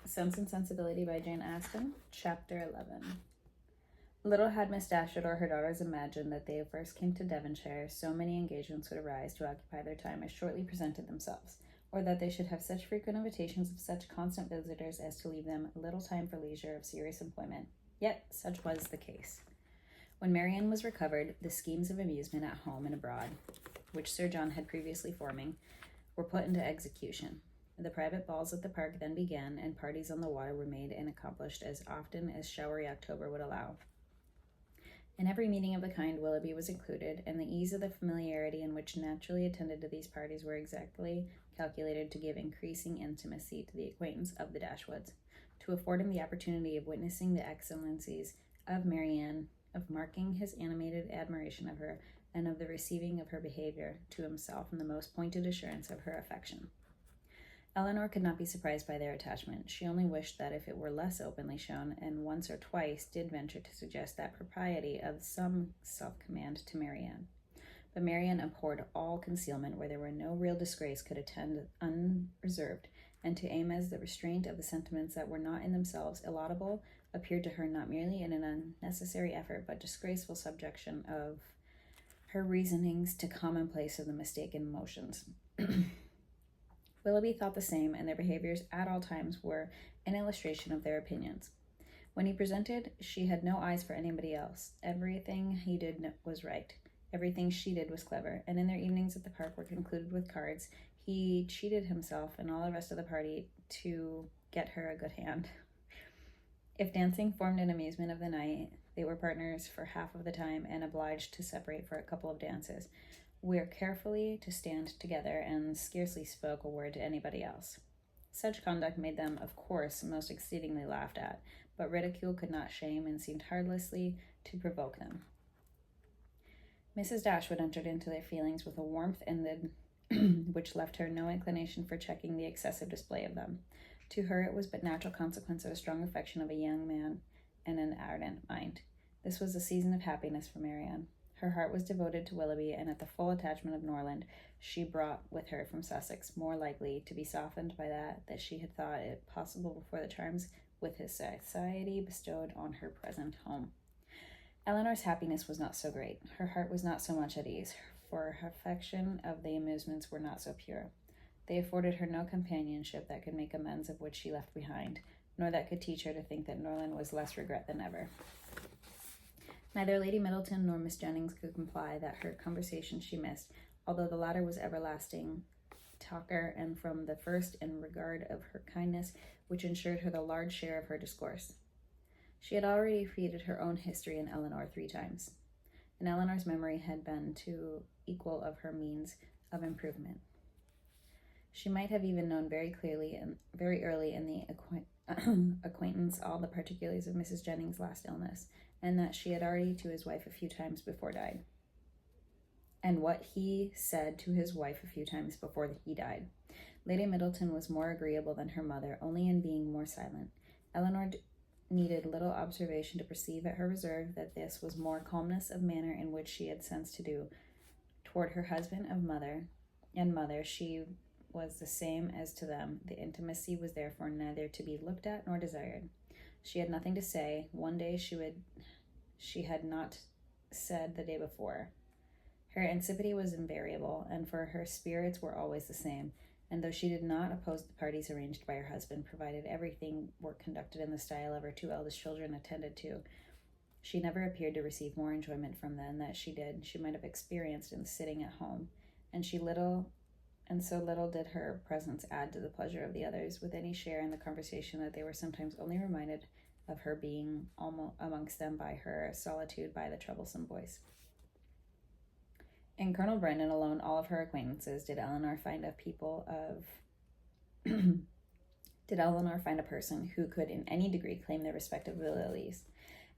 Sense and Sensibility by Jane Austen, Chapter 11. Little had Miss Dashwood or her daughters imagined that they first came to Devonshire, so many engagements would arise to occupy their time as shortly presented themselves, or that they should have such frequent invitations of such constant visitors as to leave them little time for leisure of serious employment. Yet such was the case. When Marianne was recovered, the schemes of amusement at home and abroad, which Sir John had previously forming, were put into execution. The private balls at the park then began, and parties on the water were made and accomplished as often as showery October would allow. In every meeting of the kind, Willoughby was included, and the ease of the familiarity in which naturally attended to these parties were exactly calculated to give increasing intimacy to the acquaintance of the Dashwoods, to afford him the opportunity of witnessing the excellencies of Marianne, of marking his animated admiration of her, and of the receiving of her behavior to himself in the most pointed assurance of her affection. Elinor could not be surprised by their attachment. She only wished that if it were less openly shown, and once or twice did venture to suggest that propriety of some self-command to Marianne. But Marianne abhorred all concealment where there were no real disgrace could attend unreserved, and to aim as the restraint of the sentiments that were not in themselves illaudable appeared to her not merely an unnecessary effort, but disgraceful subjection of her reasonings to commonplace of the mistaken emotions. Willoughby thought the same, and their behaviors at all times were an illustration of their opinions. When he presented, she had no eyes for anybody else. Everything he did was right. Everything she did was clever, and in their evenings at the park were concluded with cards. He cheated himself and all the rest of the party to get her a good hand. If dancing formed an amusement of the night, they were partners for half of the time and obliged to separate for a couple of dances, were carefully to stand together and scarcely spoke a word to anybody else. Such conduct made them, of course, most exceedingly laughed at, but ridicule could not shame and seemed heartlessly to provoke them. Mrs. Dashwood entered into their feelings with a warmth which left her no inclination for checking the excessive display of them. To her it was but natural consequence of a strong affection of a young man and an ardent mind. This was a season of happiness for Marianne. Her heart was devoted to Willoughby, and at the full attachment of Norland she brought with her from Sussex, more likely to be softened by that she had thought it possible before the charms with his society bestowed on her present home. Elinor's happiness was not so great. Her heart was not so much at ease, for her affection of the amusements were not so pure. They afforded her no companionship that could make amends of which she left behind, nor that could teach her to think that Norland was less regret than ever. Neither Lady Middleton nor Miss Jennings could comply that her conversation she missed, although the latter was everlasting talker, and from the first in regard of her kindness, which ensured her the large share of her discourse. She had already repeated her own history in Elinor 3 times, and Elinor's memory had been too equal of her means of improvement. She might have even known very clearly and very early in the acquaintance all the particulars of Mrs. Jennings' last illness, and that she had already to his wife a few times before died, and what he said to his wife a few times before he died. Lady Middleton was more agreeable than her mother, only in being more silent. Elinor needed little observation to perceive at her reserve that this was more calmness of manner in which she had sense to do. Toward her husband and mother she was the same as to them. The intimacy was therefore neither to be looked at nor desired. She had nothing to say. One day she had not said the day before. Her insipidity was invariable, and for her spirits were always the same, and though she did not oppose the parties arranged by her husband, provided everything were conducted in the style of her 2 eldest children attended to, she never appeared to receive more enjoyment from them than she might have experienced in sitting at home, and so little did her presence add to the pleasure of the others with any share in the conversation that they were sometimes only reminded of her being amongst them by her solitude by the troublesome voice. In Colonel Brandon alone, all of her acquaintances, did Elinor find a person who could in any degree claim their respective abilities,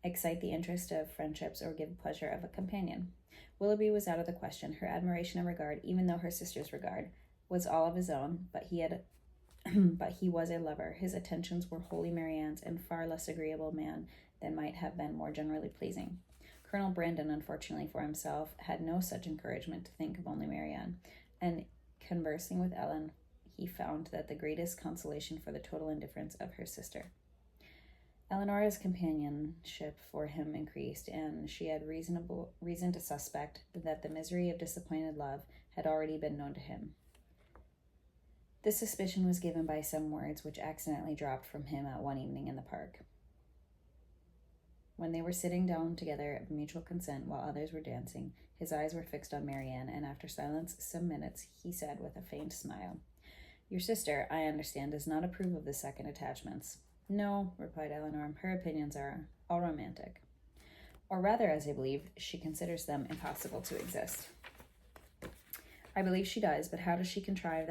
excite the interest of friendships, or give pleasure of a companion. Willoughby was out of the question. Her admiration and regard, even though her sister's regard, was all of his own, but he was a lover. His attentions were wholly Marianne's, and far less agreeable man than might have been more generally pleasing. Colonel Brandon, unfortunately for himself, had no such encouragement to think of only Marianne, and conversing with Ellen, he found that the greatest consolation for the total indifference of her sister. Eleanor's companionship for him increased, and she had reason to suspect that the misery of disappointed love had already been known to him. This suspicion was given by some words which accidentally dropped from him at one evening in the park. When they were sitting down together of mutual consent while others were dancing, his eyes were fixed on Marianne, and after silence some minutes, he said with a faint smile, "Your sister, I understand, does not approve of the second attachments." "No," replied Eleanor, "her opinions are all romantic. Or rather, as I believe, she considers them impossible to exist." "I believe she does, but how does she contrive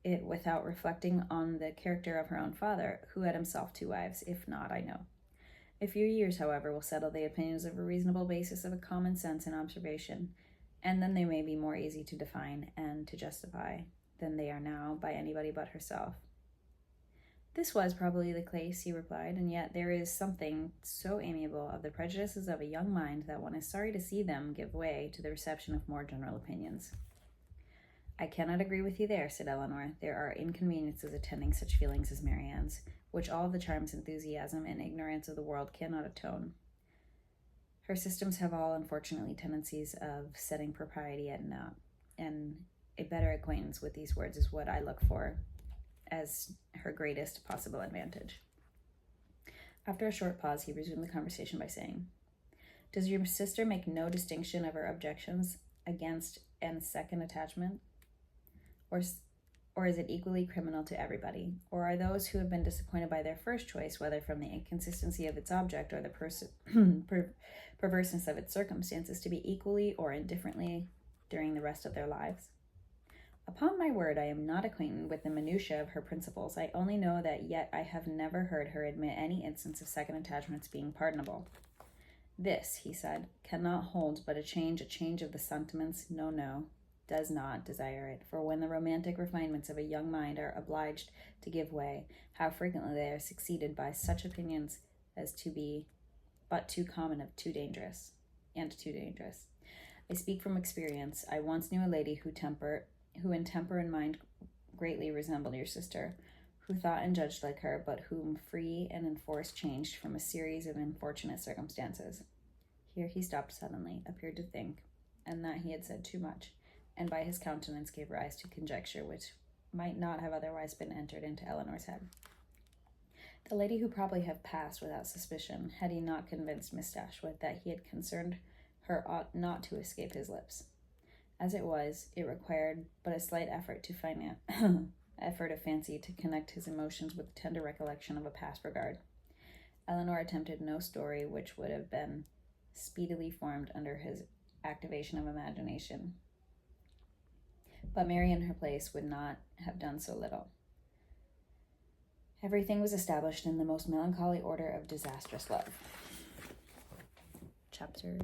it without reflecting on the character of her own father, who had himself 2 wives? If not, I know. A few years, however, will settle the opinions of a reasonable basis of a common sense and observation, and then they may be more easy to define and to justify than they are now by anybody but herself." "This was probably the case," he replied, "and yet there is something so amiable of the prejudices of a young mind that one is sorry to see them give way to the reception of more general opinions." "I cannot agree with you there," said Eleanor. "There are inconveniences attending such feelings as Marianne's, which all the charms, enthusiasm, and ignorance of the world cannot atone. Her systems have all, unfortunately, tendencies of setting propriety at naught, and a better acquaintance with these words is what I look for as her greatest possible advantage." After a short pause, he resumed the conversation by saying, "Does your sister make no distinction of her objections against a second attachment? Or is it equally criminal to everybody? Or are those who have been disappointed by their first choice, whether from the inconsistency of its object or the perverseness of its circumstances, to be equally or indifferently during the rest of their lives?" "Upon my word, I am not acquainted with the minutiae of her principles. I only know that yet I have never heard her admit any instance of second attachments being pardonable." "This," he said, "cannot hold but a change of the sentiments, does not desire it. For when the romantic refinements of a young mind are obliged to give way, how frequently they are succeeded by such opinions as to be but too common and too dangerous. I speak from experience. I once knew a lady who in temper and mind greatly resembled your sister, who thought and judged like her, but whom free and enforced changed from a series of unfortunate circumstances." Here he stopped suddenly, appeared to think, and that he had said too much, and by his countenance gave rise to conjecture which might not have otherwise been entered into Eleanor's head. The lady who probably have passed without suspicion, had he not convinced Miss Dashwood that he had concerned her, ought not to escape his lips. As it was, it required but a slight effort of fancy to connect his emotions with the tender recollection of a past regard. Eleanor attempted no story which would have been speedily formed under his activation of imagination, but Mary in her place would not have done so little. Everything was established in the most melancholy order of disastrous love. Chapter